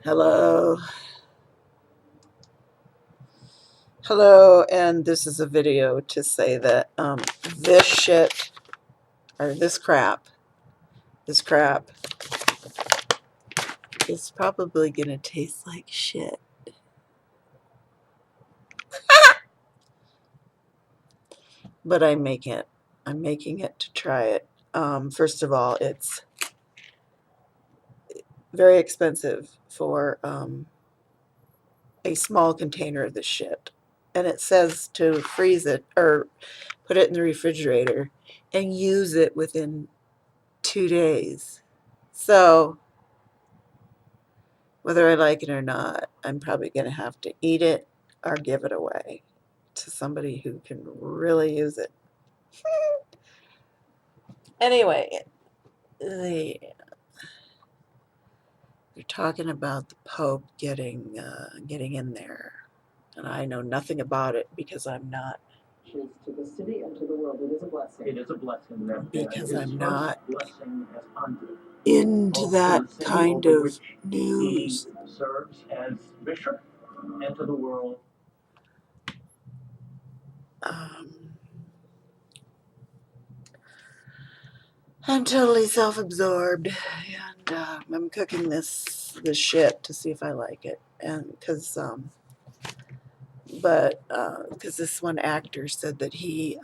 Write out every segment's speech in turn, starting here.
Hello. Hello, and this is a video to say that this shit, or this crap is probably gonna taste like shit. But I'm making it to try it. First of all, it's very expensive for a small container of this shit. And it says to freeze it or put it in the refrigerator and use it within 2 days. So whether I like it or not, I'm probably going to have to eat it or give it away to somebody who can really use it. Anyway, they're talking about the Pope getting in there, and I know nothing about it because I'm not. To the city and to the world, it is a blessing. It is a blessing. Because I'm not into that kind of news. He serves as bishop, and to the world. I'm totally self-absorbed, and I'm cooking this shit to see if I like it, and because this one actor said that he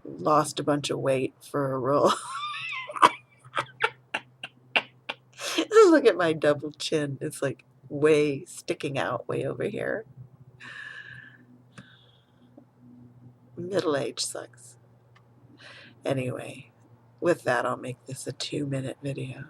lost a bunch of weight for a role. Look at my double chin; it's like way sticking out way over here. Middle age sucks. Anyway, with that, I'll make this a 2-minute video.